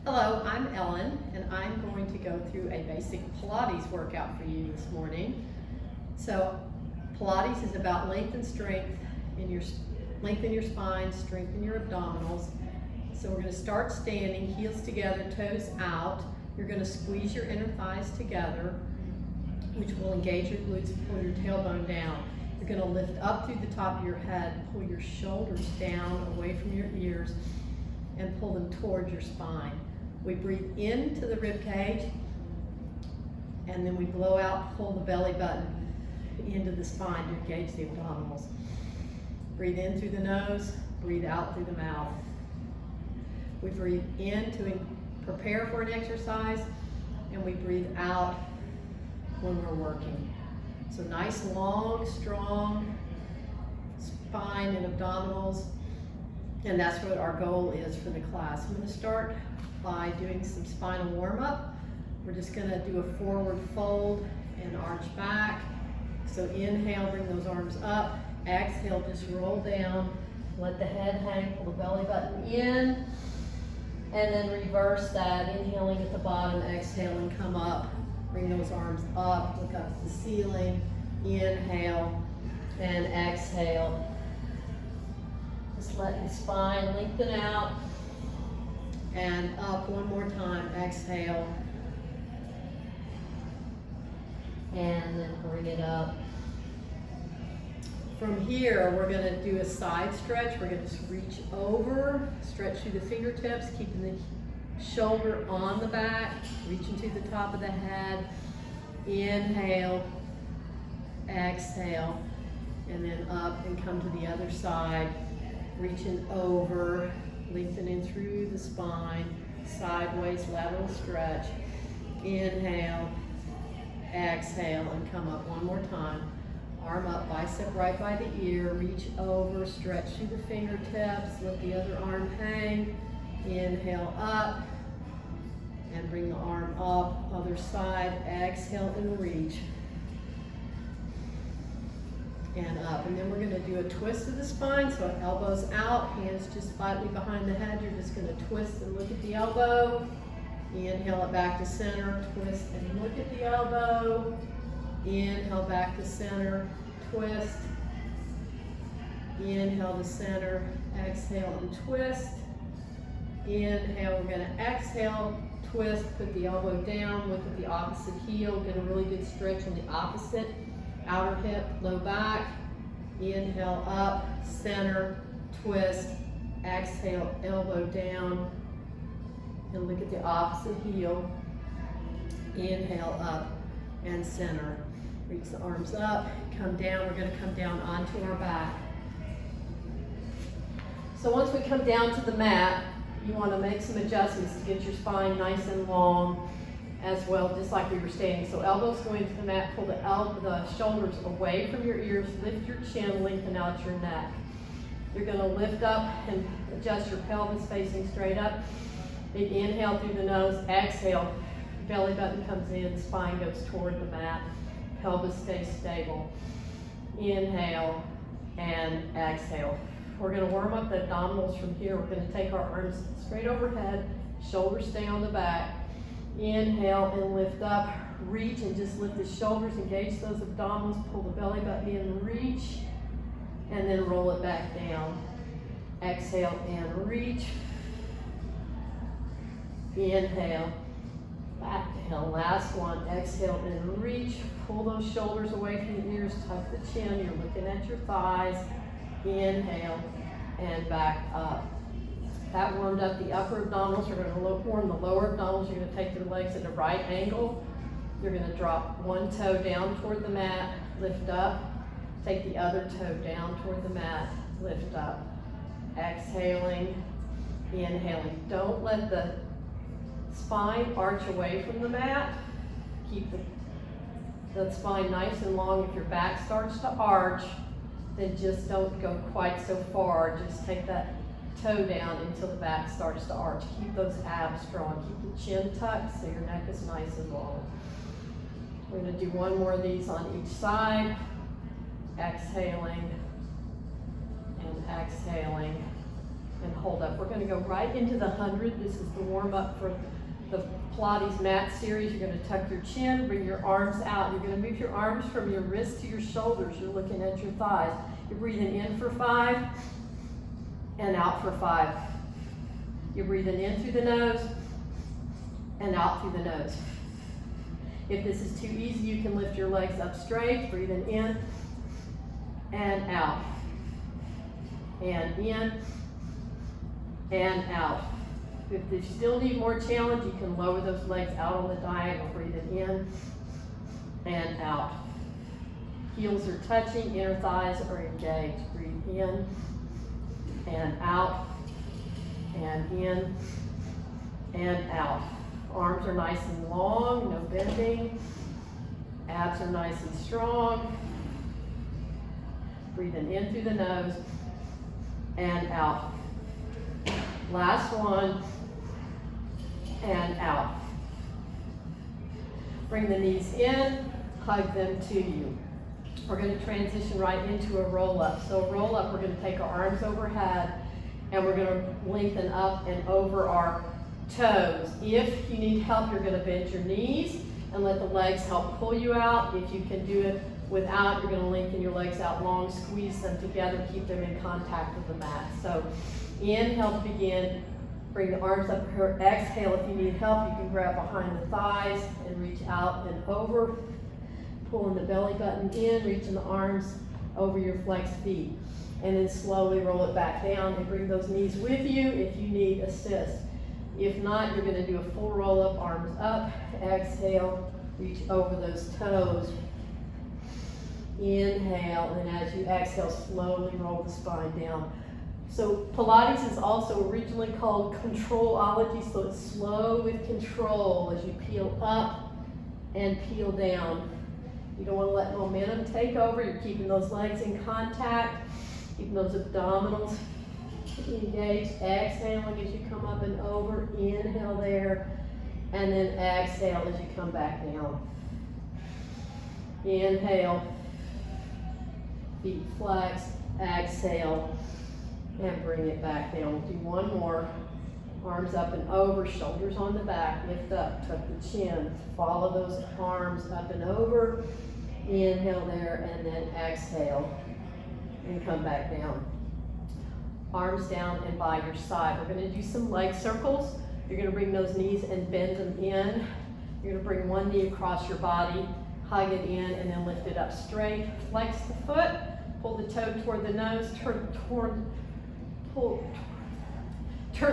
Hello, I'm Ellen, and I'm going to go through a basic Pilates workout for you this morning. So Pilates is about length and strength in your spine, strengthen your abdominals. So we're going to start standing, heels together, toes out. You're going to squeeze your inner thighs together, which will engage your glutes and pull your tailbone down. You're going to lift up through the top of your head, pull your shoulders down away from your ears, and pull them towards your spine. We breathe into the rib cage, and then we blow out, pull the belly button into the spine to engage the abdominals. Breathe in through the nose, breathe out through the mouth. We breathe in to prepare for an exercise, and we breathe out when we're working. So nice, long, strong spine and abdominals, and that's what our goal is for the class. I'm going to start by doing some spinal warm-up. We're just going to do a forward fold and arch back. So inhale, bring those arms up. Exhale, just roll down. Let the head hang, pull the belly button in. And then reverse that, inhaling at the bottom, exhaling, come up. Bring those arms up, look up to the ceiling. Inhale and exhale. Just let your spine lengthen out. And up one more time, exhale. And then bring it up. From here, we're going to do a side stretch. We're going to just reach over, stretch through the fingertips, keeping the shoulder on the back, reaching to the top of the head. Inhale, exhale, and then up and come to the other side, reaching over, lengthening through the spine, sideways lateral stretch. Inhale, exhale, and come up one more time. Arm up, bicep right by the ear, reach over, stretch through the fingertips, let the other arm hang. Inhale up, and bring the arm up, other side, exhale and reach. And up, and then we're going to do a twist of the spine, so elbows out, hands just slightly behind the head. You're just going to twist and look at the elbow. Inhale it back to center, twist and look at the elbow. Inhale back to center, twist. Inhale to center, exhale and twist. Inhale, we're going to exhale, twist, put the elbow down, look at the opposite heel, get a really good stretch on the opposite. Outer hip, low back. Inhale up, center, twist, exhale, elbow down, and look at the opposite heel. Inhale up and center. Reach the arms up, come down. We're going to come down onto our back. So once we come down to the mat, you want to make some adjustments to get your spine nice and long as well, just like we were standing. So elbows going to the mat, pull the shoulders away from your ears, lift your chin, lengthen out your neck. You're going to lift up and adjust your pelvis facing straight up. Big inhale through the nose, exhale, belly button comes in, spine goes toward the mat, pelvis stays stable. Inhale and exhale. We're going to warm up the abdominals from here. We're going to take our arms straight overhead, shoulders stay on the back. Inhale and lift up, reach and just lift the shoulders, engage those abdominals, pull the belly button in, reach, and then roll it back down. Exhale and reach. Inhale, back down. Last one, exhale and reach. Pull those shoulders away from the ears, tuck the chin, you're looking at your thighs. Inhale and back up. That warmed up the upper abdominals. You're going to warm the lower abdominals. You're going to take your legs at a right angle. You're going to drop one toe down toward the mat, lift up. Take the other toe down toward the mat, lift up. Exhaling, inhaling. Don't let the spine arch away from the mat. Keep the spine nice and long. If your back starts to arch, then just don't go quite so far. Just take that toe down until the back starts to arch. Keep those abs strong. Keep the chin tucked so your neck is nice and long. We're going to do one more of these on each side. Exhaling and exhaling and hold up. We're gonna go right into the 100. This is the warm up for the Pilates mat series. You're gonna tuck your chin, bring your arms out. You're gonna move your arms from your wrists to your shoulders. You're looking at your thighs. You're breathing in for 5 and out for 5. You're breathing in through the nose and out through the nose. If this is too easy, you can lift your legs up straight, breathing in and out, and in and out. If you still need more challenge, you can lower those legs out on the diagonal, breathing in and out. Heels are touching, inner thighs are engaged. Breathe in and out, and in and out. Arms are nice and long, no bending. Abs are nice and strong. Breathing in through the nose and out. Last one, and out. Bring the knees in, hug them to you. We're going to transition right into a roll-up. So roll up, we're going to take our arms overhead and we're going to lengthen up and over our toes. If you need help, you're going to bend your knees and let the legs help pull you out. If you can do it without, you're going to lengthen your legs out long, squeeze them together, keep them in contact with the mat. So inhale to begin, bring the arms up here. Exhale, if you need help, you can grab behind the thighs and reach out and over. Pulling the belly button in, reaching the arms over your flexed feet. And then slowly roll it back down and bring those knees with you if you need assist. If not, you're going to do a full roll up, arms up. Exhale, reach over those toes. Inhale, and as you exhale, slowly roll the spine down. So Pilates is also originally called controlology, so it's slow with control as you peel up and peel down. You don't want to let momentum take over. You're keeping those legs in contact, keeping those abdominals engaged. Exhaling as you come up and over. Inhale there, and then exhale as you come back down. Inhale, feet flexed. Exhale, and bring it back down. We'll do one more. Arms up and over, shoulders on the back, lift up, tuck the chin. Follow those arms up and over. Inhale there, and then exhale, and come back down. Arms down and by your side. We're going to do some leg circles. You're going to bring those knees and bend them in. You're going to bring one knee across your body, hug it in, and then lift it up straight. Flex the foot, pull the toe toward the nose, turn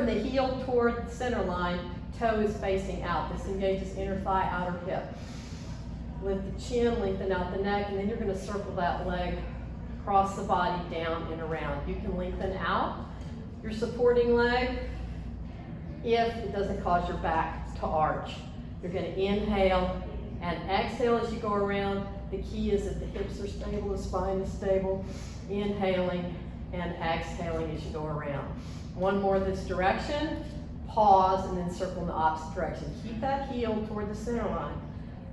the heel toward the center line, toe is facing out. This engages inner thigh, outer hip. Lift the chin, lengthen out the neck, and then you're going to circle that leg across the body, down and around. You can lengthen out your supporting leg if it doesn't cause your back to arch. You're going to inhale and exhale as you go around. The key is that the hips are stable, the spine is stable. Inhaling and exhaling as you go around. One more this direction, pause, and then circle in the opposite direction. Keep that heel toward the center line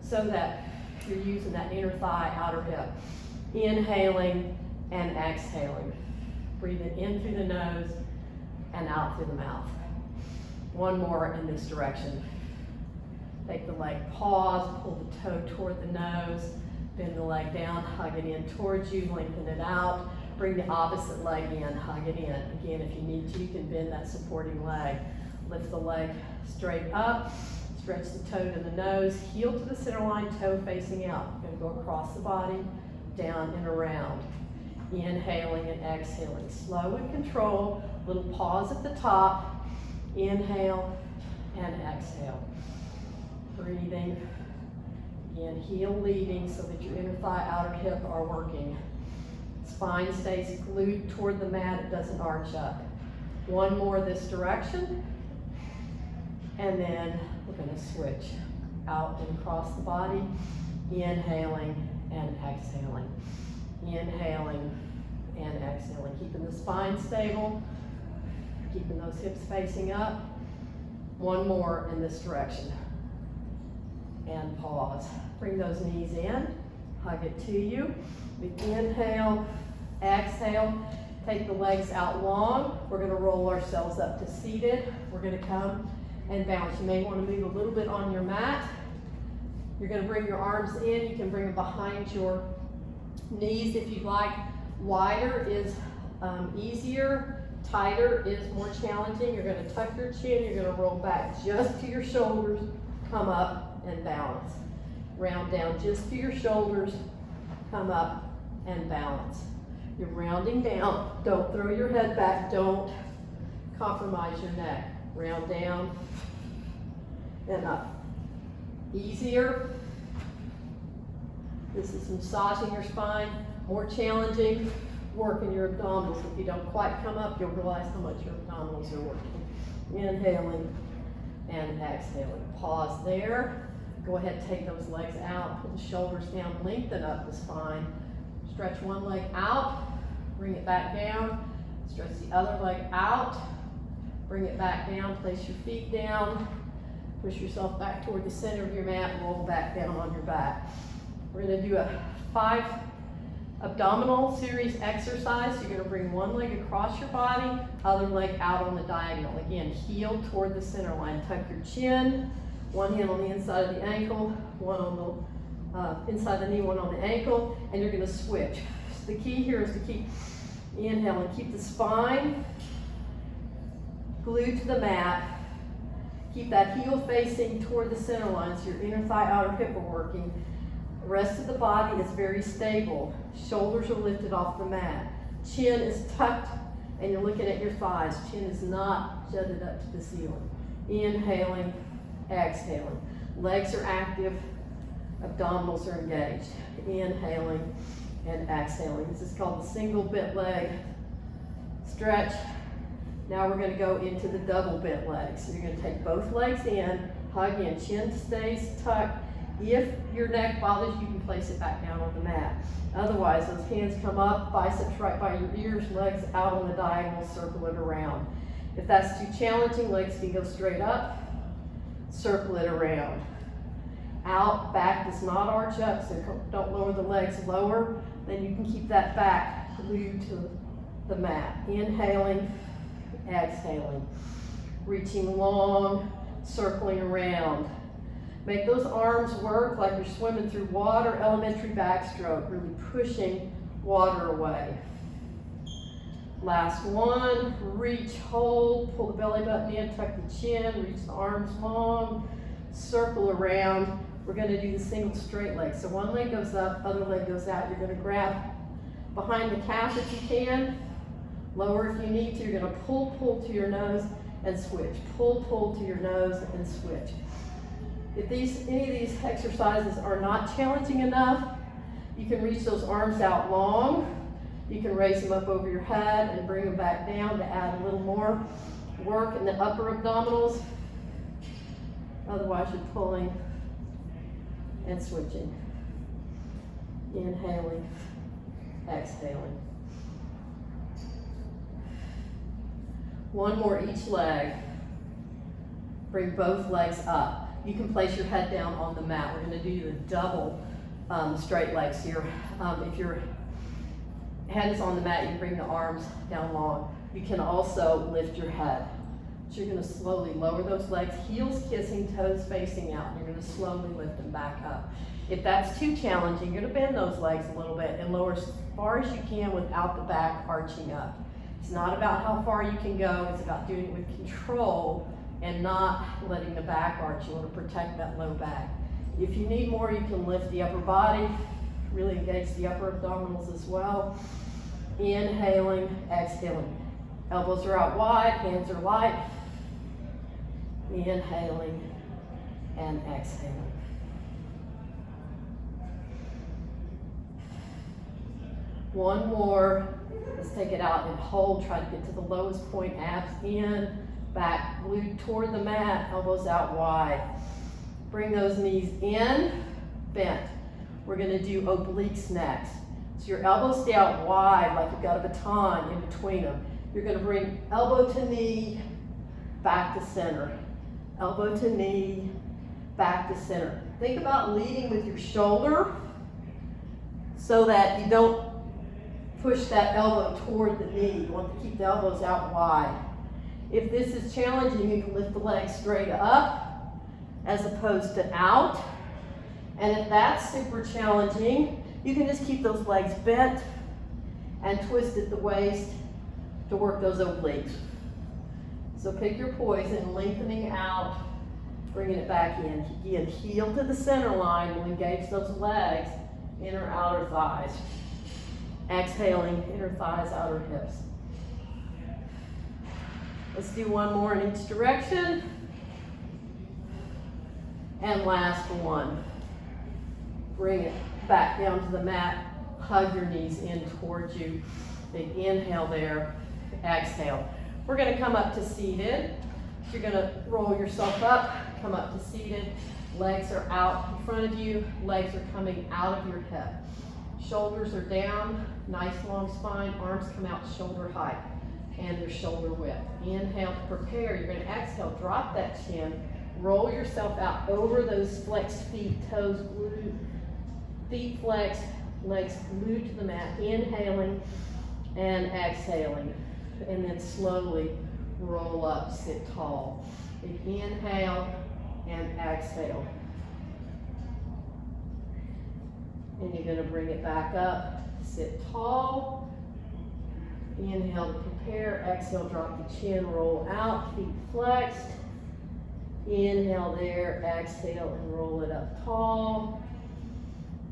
so that you're using that inner thigh, outer hip. Inhaling and exhaling. Breathing in through the nose and out through the mouth. One more in this direction. Take the leg, pause, pull the toe toward the nose, bend the leg down, hug it in towards you, lengthen it out. Bring the opposite leg in, hug it in. Again, if you need to, you can bend that supporting leg. Lift the leg straight up, stretch the toe to the nose, heel to the center line, toe facing out. Going to go across the body, down and around. Inhaling and exhaling. Slow and control, little pause at the top. Inhale and exhale. Breathing. Again, heel leading so that your inner thigh, outer hip are working. Spine stays glued toward the mat, it doesn't arch up. One more this direction, and then we're going to switch out and across the body, inhaling and exhaling. Inhaling and exhaling, keeping the spine stable, keeping those hips facing up. One more in this direction, and pause. Bring those knees in, hug it to you. We inhale, exhale, Take the legs out long. We're going to roll ourselves up to seated. We're going to come and bounce. You may want to move a little bit on your mat. You're going to bring your arms in. You can bring them behind your knees if you'd like. Wider is easier. Tighter is more challenging. You're going to tuck your chin. You're going to roll back just to your shoulders. Come up and balance. Round down just to your shoulders. Come up and balance. You're rounding down. Don't throw your head back. Don't compromise your neck. Round down and up. Easier. This is massaging your spine. More challenging. Working your abdominals. If you don't quite come up, you'll realize how much your abdominals are working. Inhaling and exhaling. Pause there. Go ahead and take those legs out. Put the shoulders down. Lengthen up the spine. Stretch one leg out. Bring it back down. Stretch the other leg out. Bring it back down. Place your feet down. Push yourself back toward the center of your mat and roll back down on your back. We're going to do a 5 abdominal series exercise. You're going to bring one leg across your body, other leg out on the diagonal. Again, heel toward the center line. Tuck your chin. One hand on the inside of the ankle, one on the inside the knee, one on the ankle, and you're going to switch. So the key here is to keep inhaling. Keep the spine glued to the mat. Keep that heel facing toward the center line so your inner thigh, outer hip are working. The rest of the body is very stable. Shoulders are lifted off the mat. Chin is tucked and you're looking at your thighs. Chin is not jutted up to the ceiling. Inhaling, exhaling. Legs are active, abdominals are engaged. Inhaling and exhaling. This is called the single bent leg stretch. Now we're going to go into the double bent legs. So you're going to take both legs in, hug in, chin stays tucked. If your neck bothers you, you can place it back down on the mat. Otherwise, those hands come up, biceps right by your ears, legs out on the diagonal, circle it around. If that's too challenging, legs can go straight up, circle it around. Out, back does not arch up, so don't lower the legs lower. Then you can keep that back glued to the mat. Inhaling, exhaling. Reaching long, circling around. Make those arms work like you're swimming through water, elementary backstroke, really pushing water away. Last one, reach, hold, pull the belly button in, tuck the chin, reach the arms long, circle around. We're going to do the single straight leg. So one leg goes up, other leg goes out. You're going to grab behind the calf if you can, lower if you need to. You're going to pull to your nose and switch. Pull to your nose and switch. If any of these exercises are not challenging enough, you can reach those arms out long. You can raise them up over your head and bring them back down to add a little more work in the upper abdominals. Otherwise, you're pulling and switching. Inhaling, exhaling. One more each leg. Bring both legs up. You can place your head down on the mat. We're going to do the double straight legs here. If your head is on the mat, you bring the arms down long. You can also lift your head. So you're going to slowly lower those legs, heels kissing, toes facing out. You're going to slowly lift them back up. If that's too challenging, you're going to bend those legs a little bit and lower as far as you can without the back arching up. It's not about how far you can go. It's about doing it with control and not letting the back arch. You want to protect that low back. If you need more, you can lift the upper body, really engage the upper abdominals as well. Inhaling, exhaling. Elbows are out wide, hands are light. Inhaling and exhaling. One more. Let's take it out and hold. Try to get to the lowest point, abs in. Back glued toward the mat, elbows out wide. Bring those knees in, bent. We're going to do obliques next. So your elbows stay out wide like you've got a baton in between them. You're going to bring elbow to knee, back to center. Elbow to knee, back to center. Think about leading with your shoulder so that you don't push that elbow toward the knee. You want to keep the elbows out wide. If this is challenging, you can lift the legs straight up as opposed to out. And if that's super challenging, you can just keep those legs bent and twist at the waist to work those obliques. So pick your poison, lengthening out, bringing it back in. Again, heel to the center line, we'll engage those legs, inner, outer thighs. Exhaling, inner thighs, outer hips. Let's do one more in each direction. And last one. Bring it back down to the mat. Hug your knees in towards you. Big inhale there. Exhale. We're going to come up to seated. You're going to roll yourself up, come up to seated. Legs are out in front of you. Legs are coming out of your hip. Shoulders are down. Nice long spine. Arms come out shoulder height. And your shoulder width. Inhale to prepare. You're going to exhale. Drop that chin. Roll yourself out over those flexed feet, toes glued. Feet flexed, legs glued to the mat. Inhaling and exhaling. And then slowly roll up, sit tall. Big inhale and exhale. And you're going to bring it back up, sit tall. Inhale to prepare, exhale, drop the chin, roll out, feet flexed. Inhale there, exhale, and roll it up tall.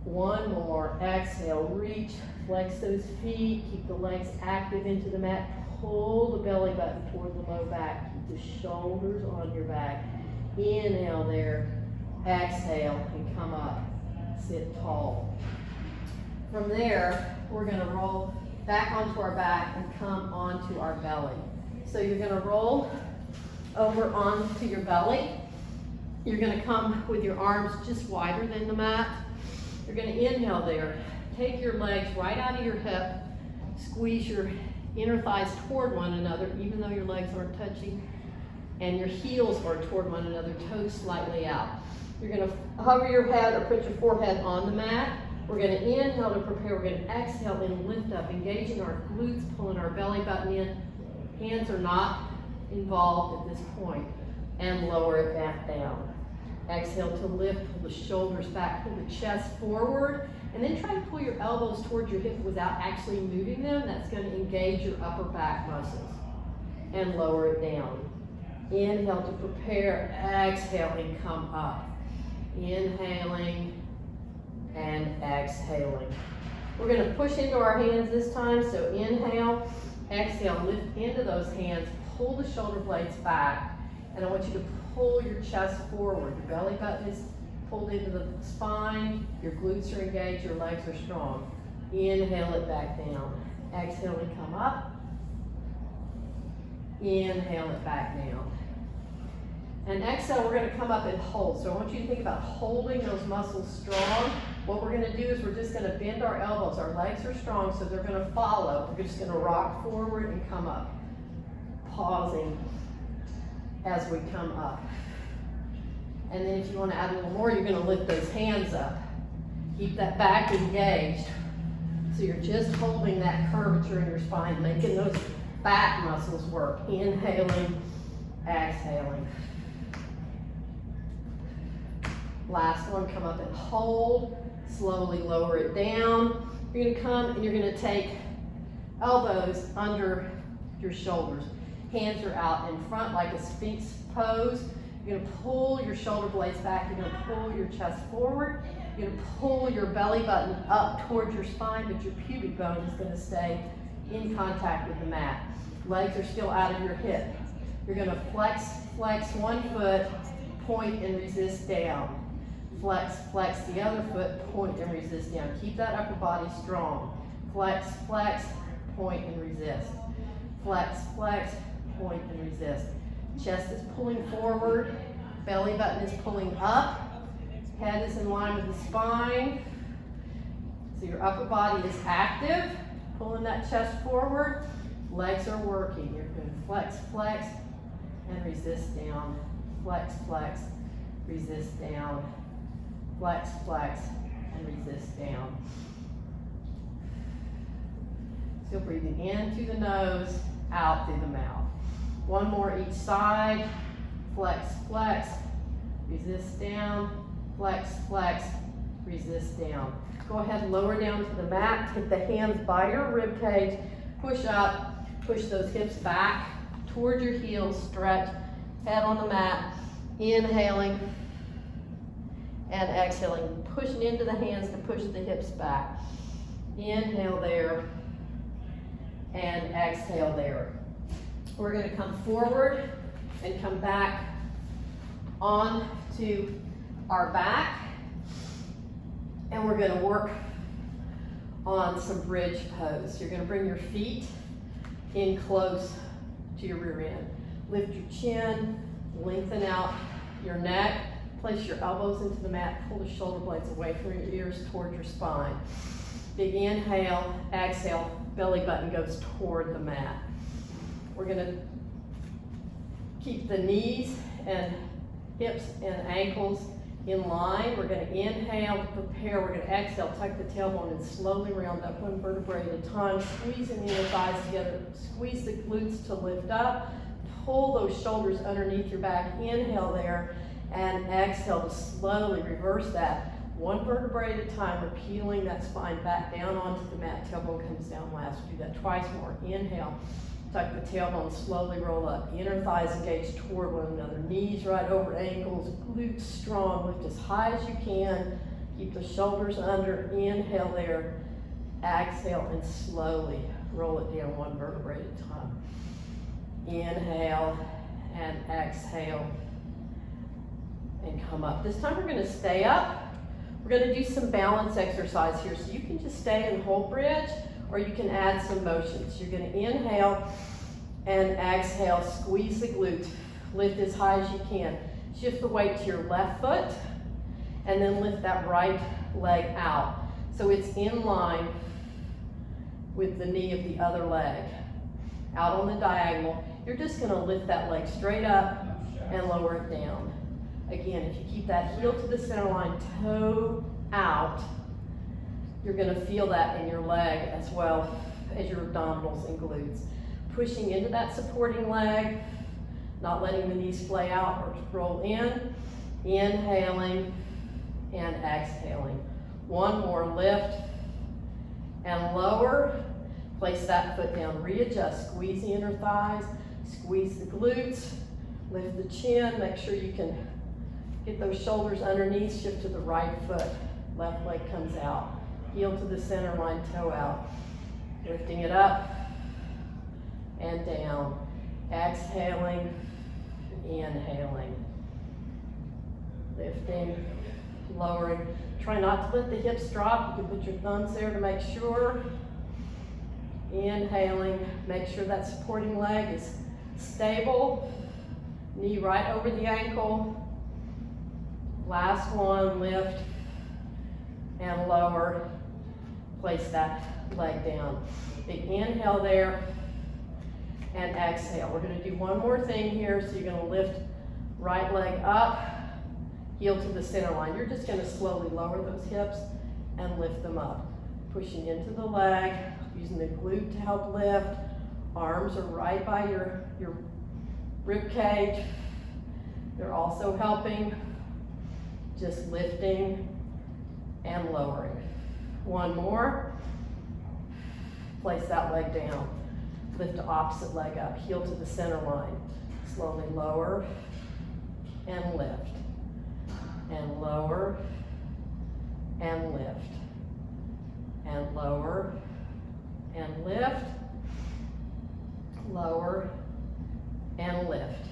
One more, exhale, reach, flex those feet, keep the legs active into the mat. Pull the belly button toward the low back. Keep the shoulders on your back. Inhale there. Exhale and come up. Sit tall. From there, we're going to roll back onto our back and come onto our belly. So you're going to roll over onto your belly. You're going to come with your arms just wider than the mat. You're going to inhale there. Take your legs right out of your hip. Squeeze your inner thighs toward one another, even though your legs aren't touching, and your heels are toward one another, toes slightly out. You're going to hover your head or put your forehead on the mat. We're going to inhale to prepare. We're going to exhale and lift up, engaging our glutes, pulling our belly button in. Hands are not involved at this point, and lower it back down. Exhale to lift, pull the shoulders back, pull the chest forward, and then try to pull your elbows towards your hips without actually moving them. That's going to engage your upper back muscles. And lower it down. Inhale to prepare, exhale and come up. Inhaling and exhaling. We're going to push into our hands this time, so inhale, exhale, lift into those hands, pull the shoulder blades back, and I want you to pull your chest forward. Your belly button is pulled into the spine, your glutes are engaged, your legs are strong. Inhale it back down. Exhale and come up. Inhale it back down. And exhale, we're going to come up and hold. So I want you to think about holding those muscles strong. What we're going to do is we're just going to bend our elbows. Our legs are strong, so they're going to follow. We're just going to rock forward and come up. Pausing as we come up. And then if you want to add a little more, you're going to lift those hands up. Keep that back engaged. So you're just holding that curvature in your spine, making those back muscles work. Inhaling, exhaling. Last one, come up and hold. Slowly lower it down. You're going to come and you're going to take elbows under your shoulders. Hands are out in front like a Sphinx pose. You're going to pull your shoulder blades back. You're going to pull your chest forward. You're going to pull your belly button up towards your spine, but your pubic bone is going to stay in contact with the mat. Legs are still out of your hip. You're going to flex one foot, point and resist down. Flex the other foot, point and resist down. Keep that upper body strong. Flex, point and resist. Flex, point and resist. Chest is pulling forward, belly button is pulling up, head is in line with the spine. So your upper body is active, pulling that chest forward, legs are working. You're going to flex, and resist down. Flex, resist down. Flex, and resist down. So breathing in through the nose, out through the mouth. One more each side. Flex, flex, resist down, flex, flex, resist down. Go ahead and lower down to the mat. Take the hands by your rib cage. Push up, push those hips back toward your heels. Stretch, head on the mat. Inhaling and exhaling. Pushing into the hands to push the hips back. Inhale there and exhale there. We're going to come forward and come back on to our back. And we're going to work on some bridge pose. You're going to bring your feet in close to your rear end. Lift your chin, lengthen out your neck, place your elbows into the mat, pull the shoulder blades away from your ears toward your spine. Big inhale, exhale, belly button goes toward the mat. We're going to keep the knees and hips and ankles in line. We're going to inhale to prepare. We're going to exhale, tuck the tailbone and slowly round up one vertebrae at a time, squeezing the inner thighs together. Squeeze the glutes to lift up. Pull those shoulders underneath your back. Inhale there and exhale to slowly reverse that. One vertebrae at a time. We're peeling that spine back down onto the mat. Tailbone comes down last. We'll do that twice more. Inhale. Tuck the tailbone, slowly roll up. Inner thighs engage toward one another. Knees right over ankles, glutes strong. Lift as high as you can. Keep the shoulders under. Inhale there. Exhale and slowly roll it down one vertebrae at a time. Inhale and exhale and come up. This time we're going to stay up. We're going to do some balance exercise here. So you can just stay and hold bridge, or you can add some motion. So you're going to inhale and exhale, squeeze the glutes, lift as high as you can. Shift the weight to your left foot, and then lift that right leg out. So it's in line with the knee of the other leg. Out on the diagonal, you're just going to lift that leg straight up and lower it down. Again, if you keep that heel to the center line, toe out, you're going to feel that in your leg as well as your abdominals and glutes. Pushing into that supporting leg, not letting the knees splay out or roll in. Inhaling and exhaling. One more, lift and lower. Place that foot down, readjust, squeeze the inner thighs, squeeze the glutes, lift the chin, make sure you can get those shoulders underneath, shift to the right foot, left leg comes out, heel to the center line, toe out, lifting it up and down, exhaling, inhaling, lifting, lowering. Try not to let the hips drop. You can put your thumbs there to make sure. Inhaling, make sure that supporting leg is stable, knee right over the ankle. Last one, lift and lower, place that leg down. Big inhale there and exhale. We're going to do one more thing here. So you're going to lift right leg up, heel to the center line. You're just going to slowly lower those hips and lift them up. Pushing into the leg, using the glute to help lift. Arms are right by your rib cage. They're also helping, just lifting and lowering. One more. Place that leg down. Lift the opposite leg up, heel to the center line. Slowly lower and lift. And lower and lift. And lower and lift. Lower and lift.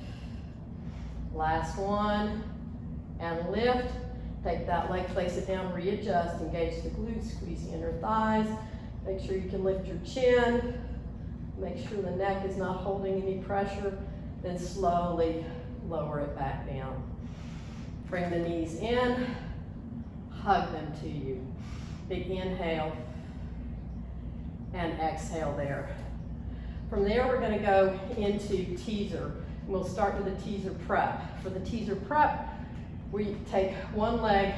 Last one, and lift. Take that leg, place it down, readjust, engage the glutes, squeeze the inner thighs. Make sure you can lift your chin. Make sure the neck is not holding any pressure. Then slowly lower it back down. Bring the knees in, hug them to you. Big inhale and exhale there. From there, we're going to go into teaser. We'll start with the teaser prep. For the teaser prep, we take one leg,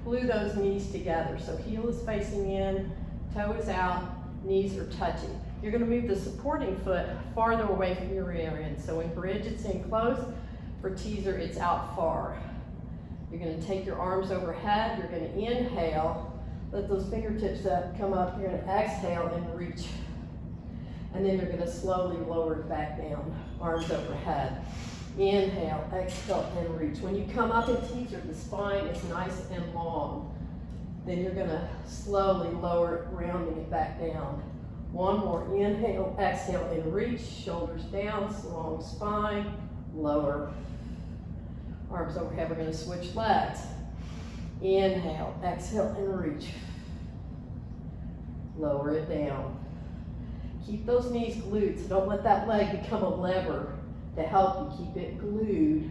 glue those knees together. So heel is facing in, toe is out, knees are touching. you're gonna move the supporting foot farther away from your rear end. So in bridge, it's in close. For teaser, it's out far. You're gonna take your arms overhead. You're gonna inhale. Let those fingertips come up. You're gonna exhale and reach. And then you're gonna slowly lower it back down. Arms overhead. Inhale, exhale, and reach. When you come up in teaser, the spine is nice and long. Then you're gonna slowly lower it, rounding it back down. One more, inhale, exhale, and reach. Shoulders down, long spine, lower. Arms overhead, we're gonna switch legs. Inhale, exhale, and reach. Lower it down. Keep those knees glued, so don't let that leg become a lever to help you keep it glued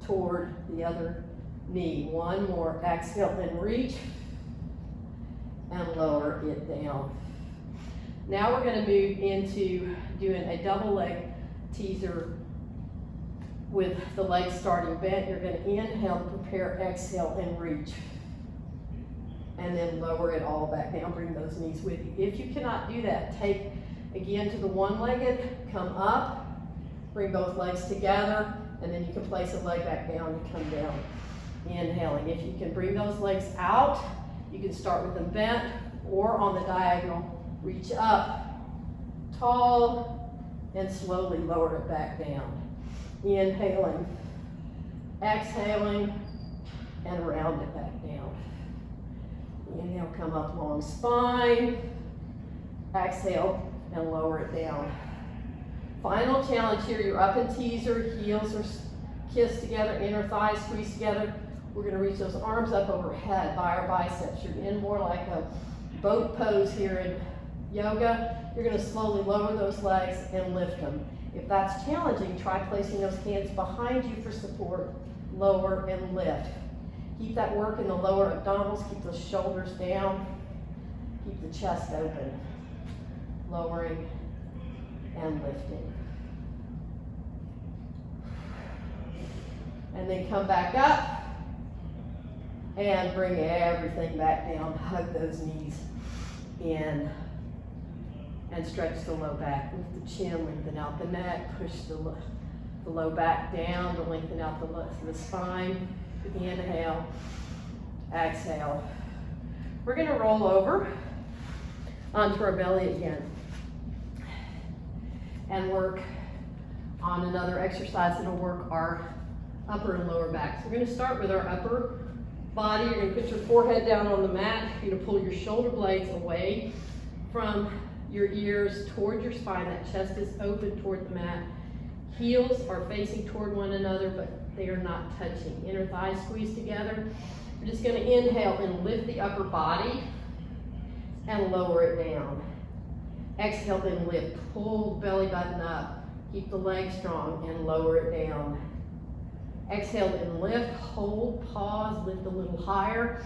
toward the other knee. One more, exhale and reach, and lower it down. Now we're gonna move into doing a double leg teaser with the legs starting bent. You're gonna inhale, prepare, exhale, and reach. And then lower it all back down, bring those knees with you. If you cannot do that, take again to the one-legged, come up, bring both legs together, and then you can place a leg back down and come down. Inhaling. If you can bring those legs out, you can start with them bent or on the diagonal. Reach up, tall, and slowly lower it back down. Inhaling, exhaling, and round it back down. Inhale, come up long spine. Exhale, and lower it down. Final challenge here, you're up in teaser, heels are kissed together, inner thighs squeeze together. We're gonna reach those arms up overhead by our biceps. You're in more like a boat pose here in yoga. You're gonna slowly lower those legs and lift them. If that's challenging, try placing those hands behind you for support, lower and lift. Keep that work in the lower abdominals, keep those shoulders down, keep the chest open, lowering and lifting. And then come back up and bring everything back down. Hug those knees in and stretch the low back. Lift the chin, lengthen out the neck, push the low back down to lengthen out the spine. Inhale, exhale. We're gonna roll over onto our belly again and work on another exercise that'll work our upper and lower back. So we're gonna start with our upper body. You're gonna put your forehead down on the mat. You're gonna pull your shoulder blades away from your ears toward your spine. That chest is open toward the mat. Heels are facing toward one another, but they are not touching. Inner thighs squeeze together. We're just gonna inhale and lift the upper body and lower it down. Exhale and lift, pull the belly button up. Keep the legs strong and lower it down. Exhale and lift, hold, pause, lift a little higher.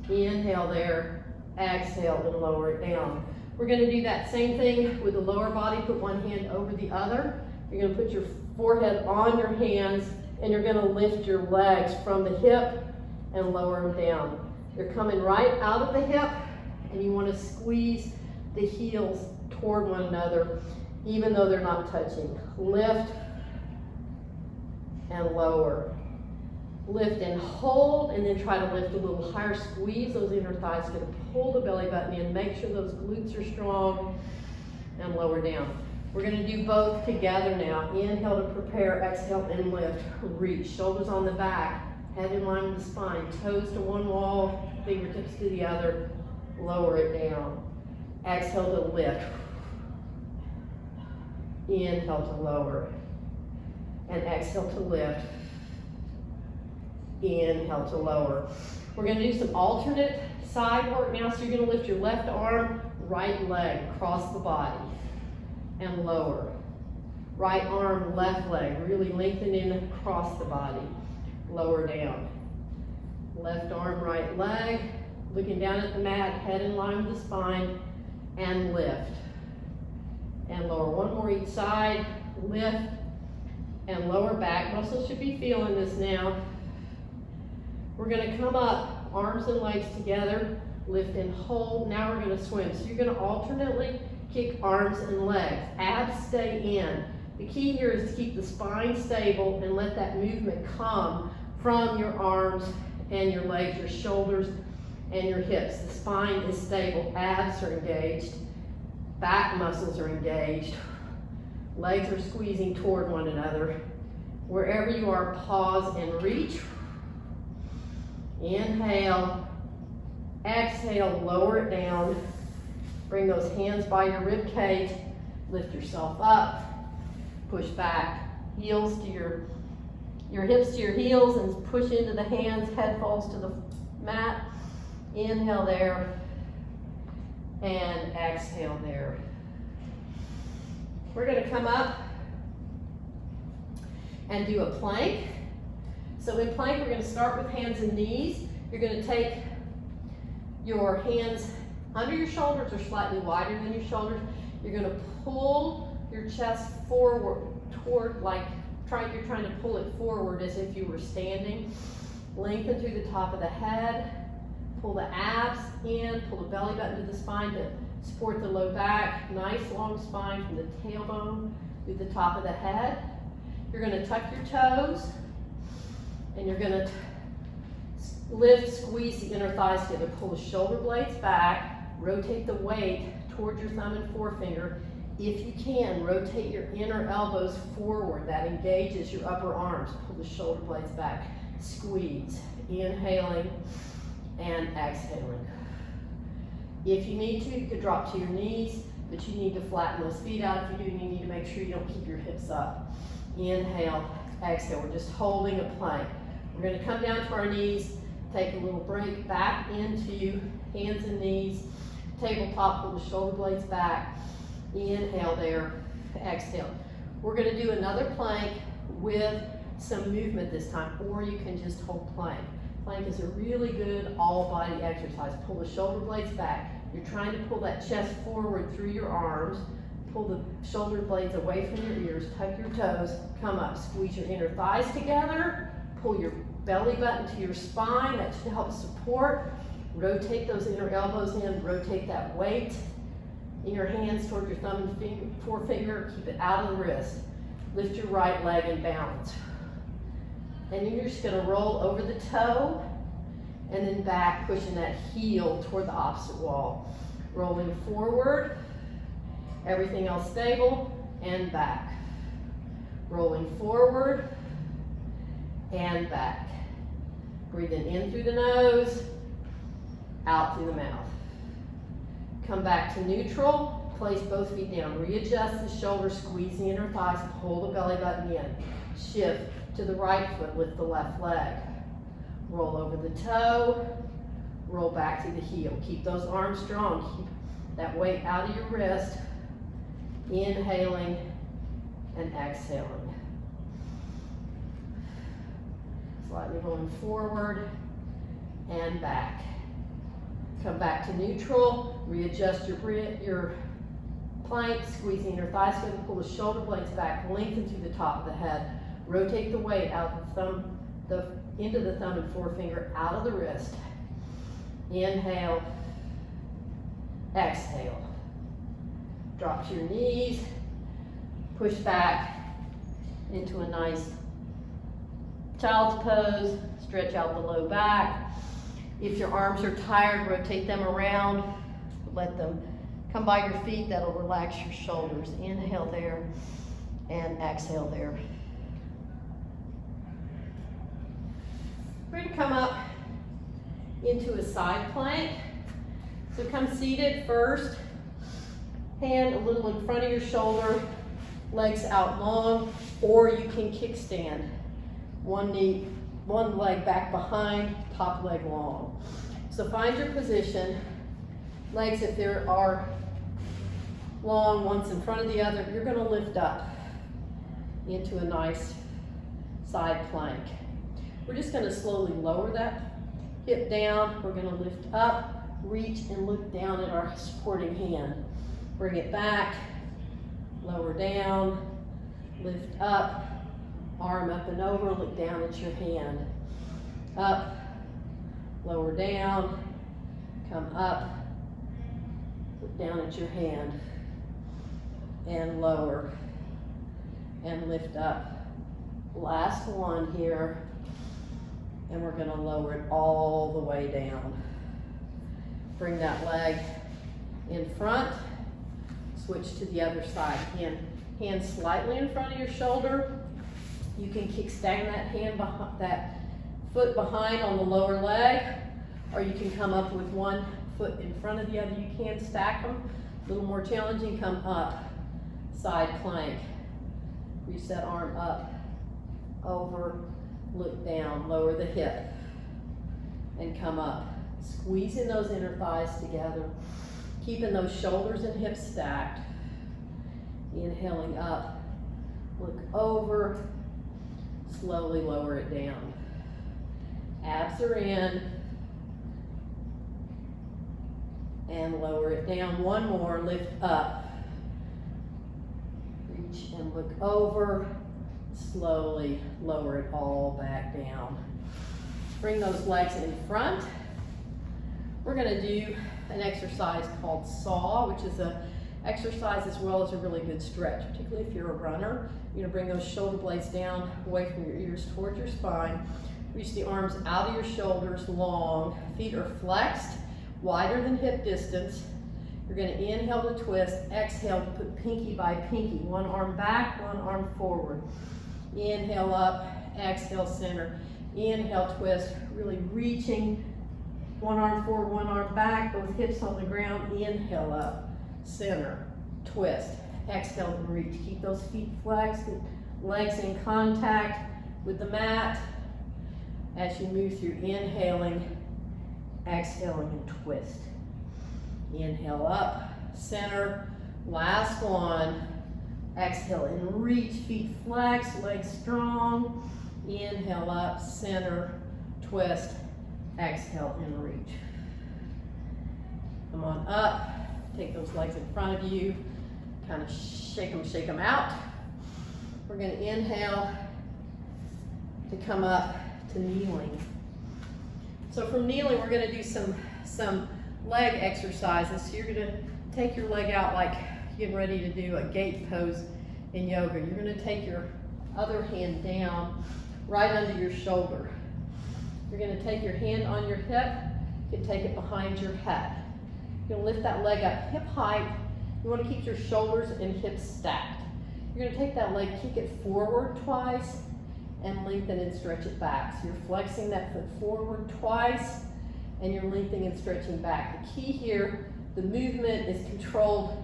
Inhale there, exhale and lower it down. We're gonna do that same thing with the lower body. Put one hand over the other. You're gonna put your forehead on your hands and you're gonna lift your legs from the hip and lower them down. They're coming right out of the hip and you wanna squeeze the heels toward one another, even though they're not touching. Lift and lower. Lift and hold, and then try to lift a little higher. Squeeze those inner thighs. You're gonna pull the belly button in. Make sure those glutes are strong and lower down. We're gonna do both together now. Inhale to prepare, exhale and lift. Reach, shoulders on the back, head in line with the spine, toes to one wall, fingertips to the other. Lower it down. Exhale to lift. Inhale to lower. And exhale to lift. Inhale to lower. We're going to do some alternate side work now. So you're going to lift your left arm, right leg across the body and lower. Right arm, left leg, really lengthen in across the body. Lower down. Left arm, right leg, looking down at the mat, head in line with the spine, and lift. And lower. One more each side. Lift and lower back. Muscles should be feeling this now. We're going to come up, arms and legs together, lift and hold. Now we're going to swim. So you're going to alternately kick arms and legs. Abs stay in. The key here is to keep the spine stable and let that movement come from your arms and your legs, your shoulders and your hips. The spine is stable, abs are engaged, back muscles are engaged, legs are squeezing toward one another. Wherever you are, pause and reach. Inhale, exhale, lower it down. Bring those hands by your rib cage, lift yourself up, push back, heels to your hips to your heels, and push into the hands, head falls to the mat. Inhale there, and exhale there. We're gonna come up and do a plank. So in plank, we're gonna start with hands and knees. You're gonna take your hands under your shoulders or slightly wider than your shoulders. You're gonna pull your chest forward toward, like you're trying to pull it forward as if you were standing. Lengthen through the top of the head. Pull the abs in, pull the belly button to the spine to support the low back. Nice long spine from the tailbone through the top of the head. You're gonna tuck your toes, and you're gonna lift, squeeze the inner thighs together. Pull the shoulder blades back. Rotate the weight towards your thumb and forefinger. If you can, rotate your inner elbows forward. That engages your upper arms. Pull the shoulder blades back. Squeeze. Inhaling and exhaling. If you need to, you could drop to your knees, but you need to flatten those feet out. If you do, you need to make sure you don't keep your hips up. Inhale, exhale. We're just holding a plank. We're going to come down to our knees, take a little break, back into hands and knees, tabletop, pull the shoulder blades back. Inhale there, exhale. We're going to do another plank with some movement this time, or you can just hold plank. Plank is a really good all-body exercise. Pull the shoulder blades back. You're trying to pull that chest forward through your arms. Pull the shoulder blades away from your ears. Tuck your toes. Come up. Squeeze your inner thighs together. Pull your belly button to your spine. That should help support. Rotate those inner elbows in. Rotate that weight in your hands toward your thumb and forefinger. Keep it out of the wrist. Lift your right leg and balance. And then you're just going to roll over the toe and then back, pushing that heel toward the opposite wall. Rolling forward, everything else stable, and back. Rolling forward and back. Breathing in through the nose, out through the mouth. Come back to neutral, place both feet down. Readjust the shoulders, squeeze the inner thighs, pull the belly button in. Shift to the right foot, lift the left leg. Roll over the toe, roll back to the heel. Keep those arms strong. Keep that weight out of your wrist. Inhaling and exhaling. Slightly rolling forward and back. Come back to neutral. Readjust your plank, squeezing your thighs together, pull the shoulder blades back, lengthen through the top of the head. Rotate the weight out of the thumb, into the thumb and forefinger, out of the wrist. Inhale, exhale. Drop to your knees, push back into a nice child's pose, stretch out the low back. If your arms are tired, rotate them around, let them come by your feet. That'll relax your shoulders. Inhale there and exhale there. We're going to come up into a side plank. So come seated first, hand a little in front of your shoulder, legs out long, or you can kickstand. One leg back behind, top leg long. So find your position. Legs, if there are long, one's in front of the other, you're going to lift up into a nice side plank. We're just going to slowly lower that hip down. We're going to lift up, reach, and look down at our supporting hand. Bring it back, lower down, lift up, arm up and over, look down at your hand. Up, lower down, come up, look down at your hand. and lower, and lift up. Last one here, and we're gonna lower it all the way down. Bring that leg in front, switch to the other side. Hand slightly in front of your shoulder. You can kickstand that foot behind on the lower leg, or you can come up with one foot in front of the other. You can stack them. A little more challenging, come up, side plank. Reach that arm up, over, look down, lower the hip, and come up. Squeezing those inner thighs together, keeping those shoulders and hips stacked. Inhaling up, look over, slowly lower it down. Abs are in, and lower it down. One more, lift up. Reach and look over, slowly lower it all back down. Bring those legs in front. We're gonna do an exercise called saw, which is an exercise as well as a really good stretch, particularly if you're a runner. You're gonna bring those shoulder blades down, away from your ears towards your spine. Reach the arms out of your shoulders long. Feet are flexed, wider than hip distance. You're gonna inhale to twist, exhale to put pinky by pinky. One arm back, one arm forward. Inhale up, exhale center. Inhale, twist, really reaching. One arm forward, one arm back, both hips on the ground. Inhale up, center, twist. Exhale and reach. Keep those feet flexed, legs in contact with the mat as you move through inhaling, exhaling, and twist. Inhale up, center, last one. Exhale and reach, feet flex, legs strong. Inhale up, center, twist, exhale and reach. Come on up, take those legs in front of you, kind of shake them out. We're gonna inhale to come up to kneeling. So from kneeling, we're gonna do some leg exercises. So you're gonna take your leg out like getting ready to do a gate pose in yoga. You're gonna take your other hand down right under your shoulder. You're gonna take your hand on your hip, you can take it behind your head. You're gonna lift that leg up hip height. You wanna keep your shoulders and hips stacked. You're gonna take that leg, kick it forward twice, and lengthen and stretch it back. So you're flexing that foot forward twice, and you're lengthening and stretching back. The key here, the movement is controlled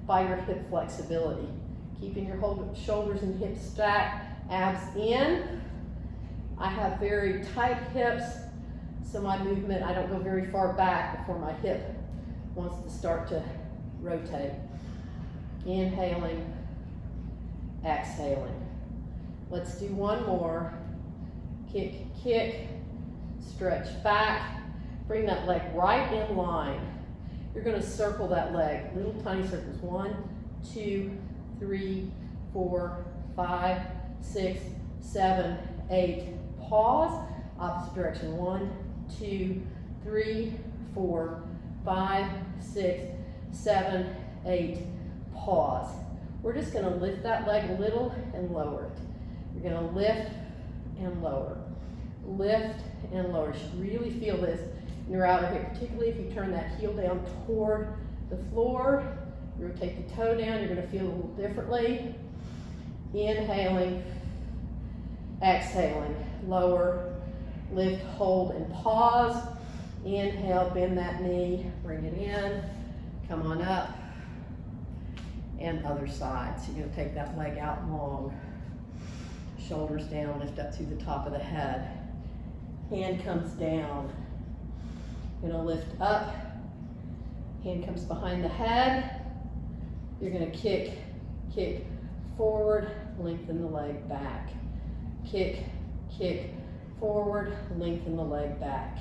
by your hip flexibility. Keeping your shoulders and hips stacked, abs in. I have very tight hips, so my movement, I don't go very far back before my hip wants to start to rotate. Inhaling, exhaling. Let's do one more. Kick, kick, stretch back. Bring that leg right in line. You're gonna circle that leg, little tiny circles. 1, 2, 3, 4, 5, 6, 7, 8. Pause, opposite direction. 1, 2, 3, 4, 5, 6, 7, 8. Pause. We're just gonna lift that leg a little and lower it. You're gonna lift and lower. Lift and lower. You should really feel this in your outer hip, particularly if you turn that heel down toward the floor. Rotate the toe down, you're gonna feel a little differently. Inhaling, exhaling, lower, lift, hold, and pause. Inhale, bend that knee, bring it in, come on up, and other side. So you're gonna take that leg out long, shoulders down, lift up through the top of the head. Hand comes down, you're gonna lift up, hand comes behind the head. You're gonna kick, kick forward, lengthen the leg back. Kick, kick forward, lengthen the leg back.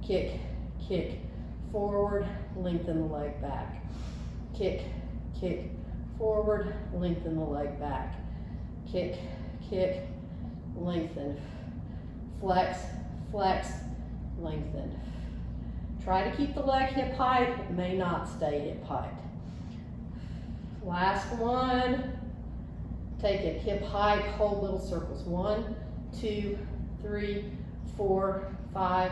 Kick, kick forward, lengthen the leg back. Kick, kick forward, lengthen the leg back. Kick, kick, lengthen. Flex, flex, lengthen. Try to keep the leg hip height. It may not stay hip height. Last one. Take it hip height, hold little circles. 1, 2, 3, 4, 5,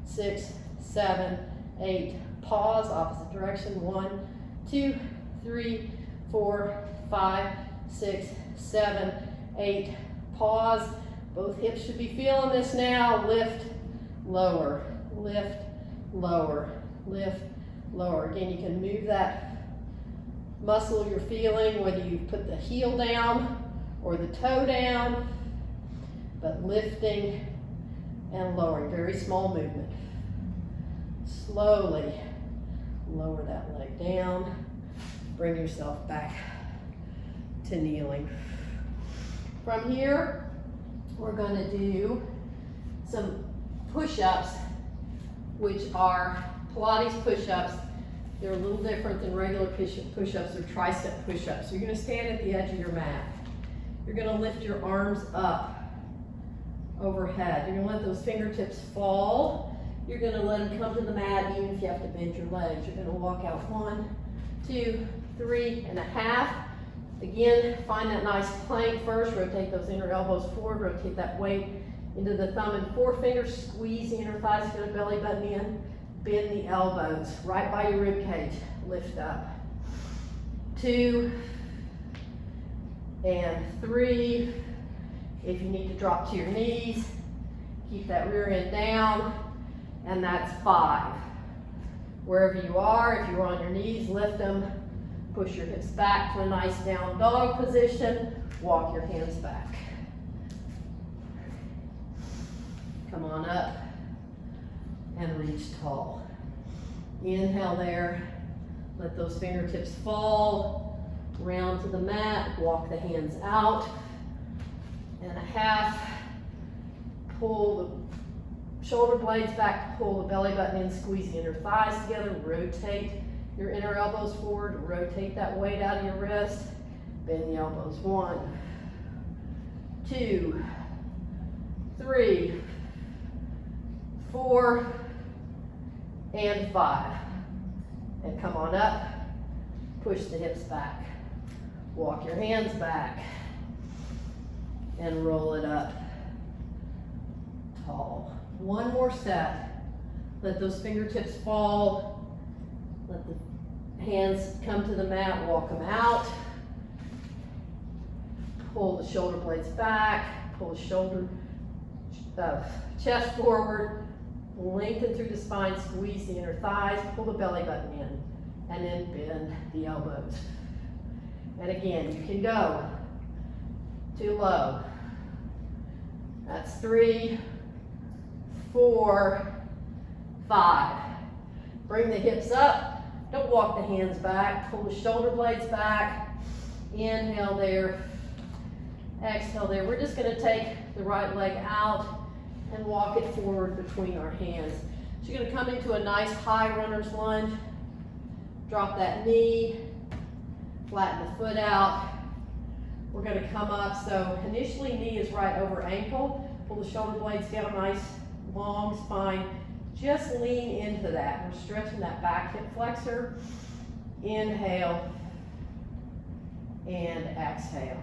6, 7, 8. Pause, opposite direction. 1, 2, 3, 4, 5, 6, 7, 8. Pause. Both hips should be feeling this now. Lift, lower, lift, lower, lift, lower. Again, you can move that muscle you're feeling, whether you put the heel down or the toe down, but lifting and lowering. Very small movement. Slowly lower that leg down. Bring yourself back to kneeling. From here, we're going to do some push-ups, which are Pilates push-ups. They're a little different than regular push-ups or tricep push-ups. So you're going to stand at the edge of your mat. You're going to lift your arms up overhead. You're going to let those fingertips fall. You're going to let them come to the mat even if you have to bend your legs. You're going to walk out 1, 2, 3.5. Again, find that nice plank first. Rotate those inner elbows forward. Rotate that weight into the thumb and forefinger. Squeeze the inner thighs, get a belly button in. Bend the elbows right by your rib cage. Lift up. 2 and 3. If you need to drop to your knees, keep that rear end down. And that's 5. Wherever you are, if you're on your knees, lift them. Push your hips back to a nice down dog position. Walk your hands back. Come on up and reach tall. Inhale there. Let those fingertips fall. Round to the mat. Walk the hands out. And a half. Pull the shoulder blades back. Pull the belly button in. Squeeze the inner thighs together. Rotate your inner elbows forward. Rotate that weight out of your wrist. Bend the elbows. 1, 2, 3, 4, and 5. And come on up. Push the hips back. Walk your hands back. And roll it up. Tall. One more set. Let those fingertips fall. Let the hands come to the mat. Walk them out. Pull the shoulder blades back. Pull the shoulder, chest forward. Lengthen through the spine. Squeeze the inner thighs. Pull the belly button in. And then bend the elbows. And again, you can go too low. That's 3, 4, 5. Bring the hips up. Don't walk the hands back. Pull the shoulder blades back. Inhale there. Exhale there. We're just going to take the right leg out and walk it forward between our hands. So you're going to come into a nice high runner's lunge. Drop that knee. Flatten the foot out. We're going to come up. So initially knee is right over ankle. Pull the shoulder blades down, nice long spine. Just lean into that. We're stretching that back hip flexor. Inhale and exhale.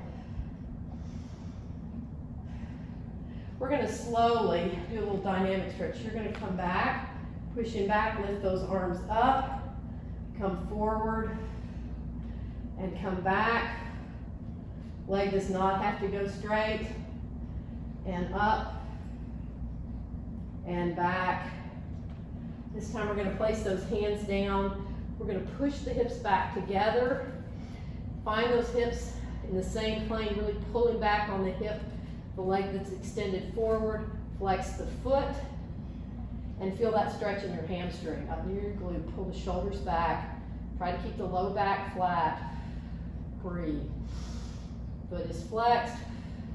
We're going to slowly do a little dynamic stretch. You're going to come back, pushing back, lift those arms up, come forward, and come back. Leg does not have to go straight. And up, and back. This time we're going to place those hands down. We're going to push the hips back together. Find those hips in the same plane, really pulling back on the hip, the leg that's extended forward. Flex the foot, and feel that stretch in your hamstring, up near your glute. Pull the shoulders back. Try to keep the low back flat. Breathe. Foot is flexed.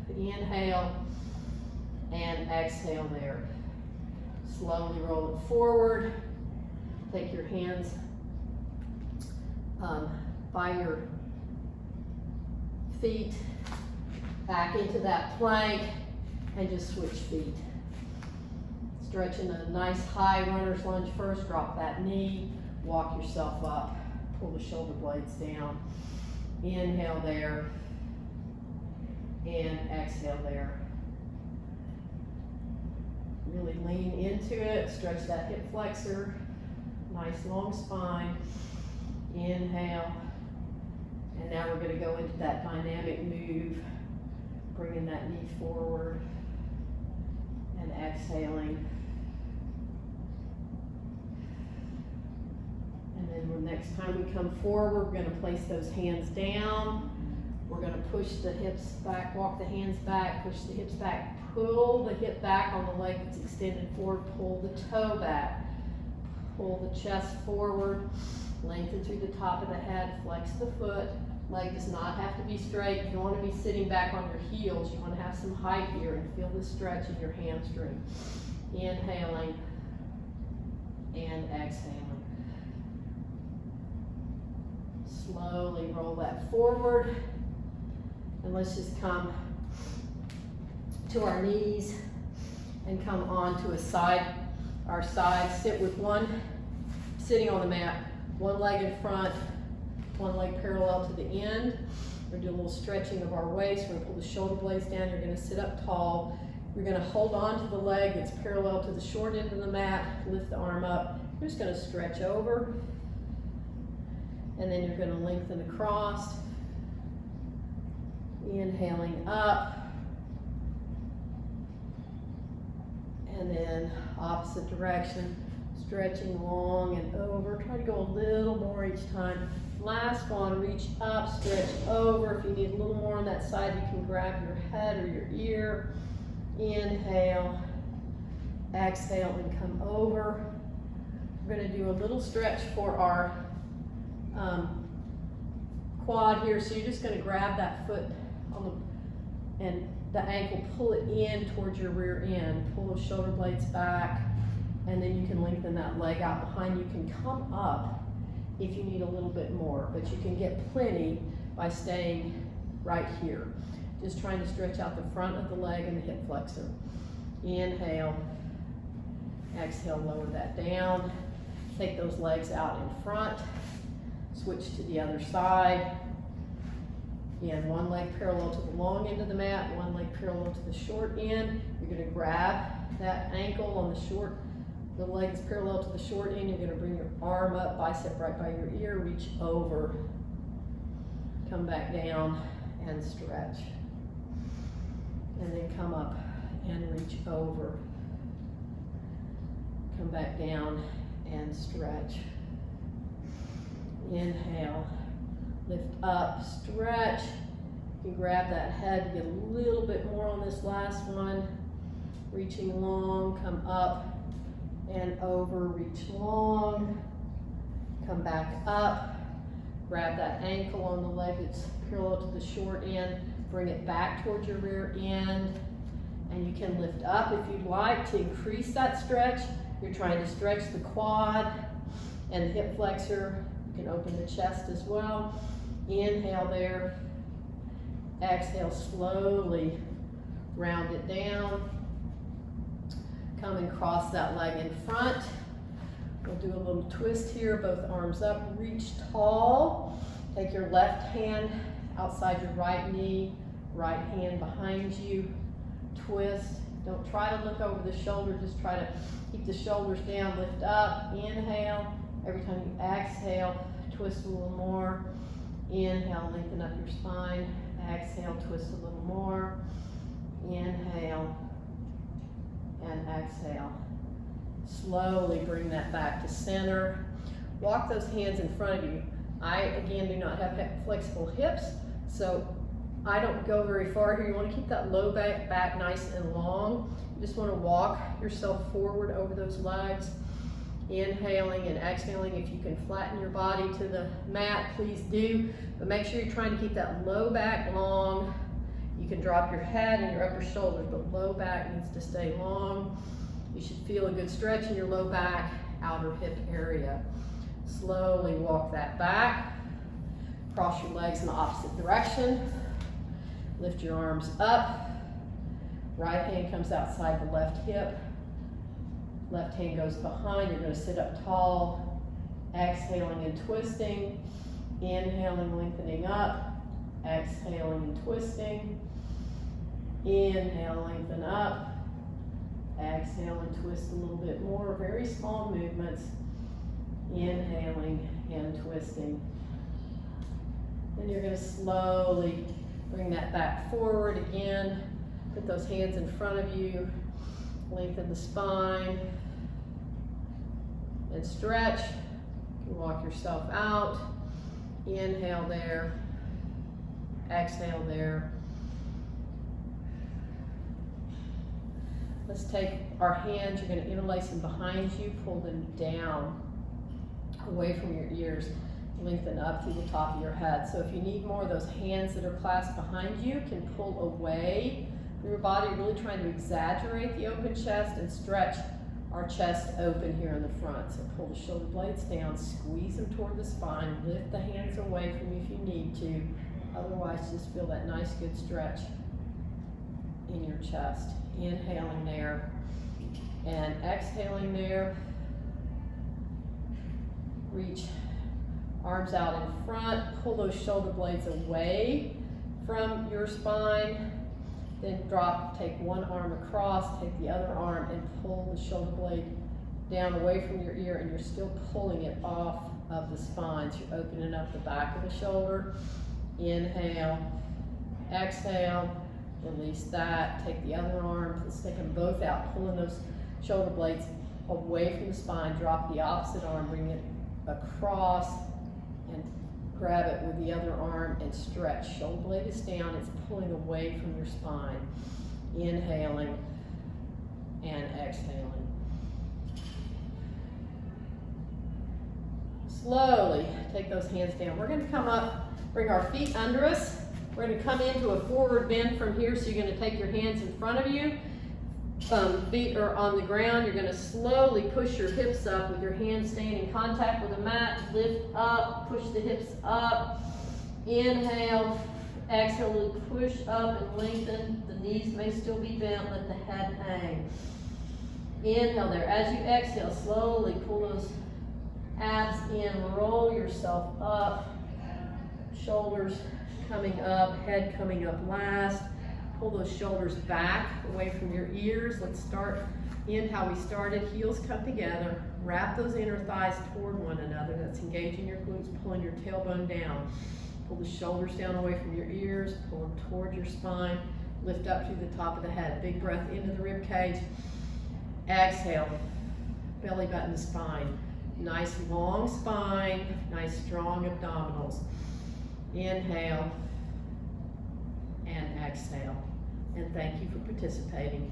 Inhale and exhale there. Slowly roll it forward. Take your hands by your feet back into that plank and just switch feet. Stretching a nice high runner's lunge first. Drop that knee. Walk yourself up. Pull the shoulder blades down. Inhale there. And exhale there. Really lean into it, stretch that hip flexor. Nice long spine. Inhale. And now we're going to go into that dynamic move, bringing that knee forward and exhaling. And then next time we come forward, we're going to place those hands down. We're going to push the hips back, walk the hands back, push the hips back, pull the hip back on the leg that's extended forward, pull the toe back, pull the chest forward, lengthen through the top of the head, flex the foot. Leg does not have to be straight. You don't want to be sitting back on your heels. You want to have some height here and feel the stretch in your hamstring. Inhaling and exhaling. Slowly roll that forward. And let's just come to our knees and come on to our side. Sit with sitting on the mat, one leg in front, one leg parallel to the end. We're doing a little stretching of our waist. We're going to pull the shoulder blades down. You're going to sit up tall. You're going to hold on to the leg that's parallel to the short end of the mat. Lift the arm up. You're just going to stretch over. And then you're going to lengthen across. Inhaling up. And then opposite direction. Stretching long and over. Try to go a little more each time. Last one, reach up, stretch over. If you need a little more on that side, you can grab your head or your ear. Inhale, exhale, and come over. We're going to do a little stretch for our quad here. So you're just going to grab that foot and the ankle, pull it in towards your rear end. Pull those shoulder blades back, and then you can lengthen that leg out behind. You can come up if you need a little bit more, but you can get plenty by staying right here. Just trying to stretch out the front of the leg and the hip flexor. Inhale, exhale, lower that down. Take those legs out in front. Switch to the other side. Again, one leg parallel to the long end of the mat, one leg parallel to the short end. You're going to grab that ankle on the leg is parallel to the short end. You're going to bring your arm up, bicep right by your ear, reach over, come back down and stretch. And then come up and reach over. Come back down and stretch. Inhale, lift up, stretch. You can grab that head, get a little bit more on this last one. Reaching long, come up and over, reach long, come back up, grab that ankle on the leg that's parallel to the short end, bring it back towards your rear end, and you can lift up if you'd like to increase that stretch. You're trying to stretch the quad and the hip flexor. You can open the chest as well. Inhale there, exhale, slowly round it down. Come and cross that leg in front. We'll do a little twist here, both arms up, reach tall. Take your left hand outside your right knee, right hand behind you, twist. Don't try to look over the shoulder, just try to keep the shoulders down, lift up, inhale. Every time you exhale, twist a little more. Inhale, lengthen up your spine. Exhale, twist a little more. Inhale and exhale. Slowly bring that back to center. Walk those hands in front of you. I, again, do not have flexible hips, so I don't go very far here. You want to keep that low back nice and long. You just want to walk yourself forward over those legs. Inhaling and exhaling. If you can flatten your body to the mat, please do. But make sure you're trying to keep that low back long. You can drop your head and your upper shoulders, but low back needs to stay long. You should feel a good stretch in your low back, outer hip area. Slowly walk that back. Cross your legs in the opposite direction. Lift your arms up. Right hand comes outside the left hip. Left hand goes behind. You're going to sit up tall. Exhaling and twisting. Inhaling, lengthening up. exhaling and twisting. Inhale, lengthen up. Exhale and twist a little bit more, very small movements. Inhaling and twisting. Then you're going to slowly bring that back forward again. Put those hands in front of you. Lengthen the spine. And stretch. You can walk yourself out. Inhale there. Exhale there. Let's take our hands, you're going to interlace them behind you, pull them down, away from your ears, lengthen up through the top of your head. So if you need more of those hands that are clasped behind you, can pull away from your body, really trying to exaggerate the open chest and stretch our chest open here in the front. So pull the shoulder blades down, squeeze them toward the spine, lift the hands away from you if you need to. Otherwise, just feel that nice, good stretch in your chest. Inhaling there and exhaling there. Reach arms out in front, pull those shoulder blades away from your spine, then drop, take one arm across, take the other arm and pull the shoulder blade down away from your ear, and you're still pulling it off of the spine. So you're opening up the back of the shoulder. Inhale, exhale. Release that, take the other arm, let's take them both out, pulling those shoulder blades away from the spine, drop the opposite arm, bring it across, and grab it with the other arm and stretch. Shoulder blade is down, it's pulling away from your spine. Inhaling and exhaling. Slowly take those hands down. We're going to come up, bring our feet under us. We're going to come into a forward bend from here, so you're going to take your hands in front of you. Feet are on the ground. You're going to slowly push your hips up with your hands staying in contact with the mat. Lift up, push the hips up. Inhale, exhale, push up and lengthen. The knees may still be bent, let the head hang. Inhale there. As you exhale, slowly pull those abs in, roll yourself up. Shoulders coming up, head coming up last. Pull those shoulders back away from your ears. Let's start in how we started. Heels come together. Wrap those inner thighs toward one another. That's engaging your glutes, pulling your tailbone down. Pull the shoulders down away from your ears. Pull them toward your spine. Lift up through the top of the head. Big breath into the rib cage. Exhale. Belly button to spine. Nice long spine. Nice strong abdominals. Inhale and exhale. And thank you for participating.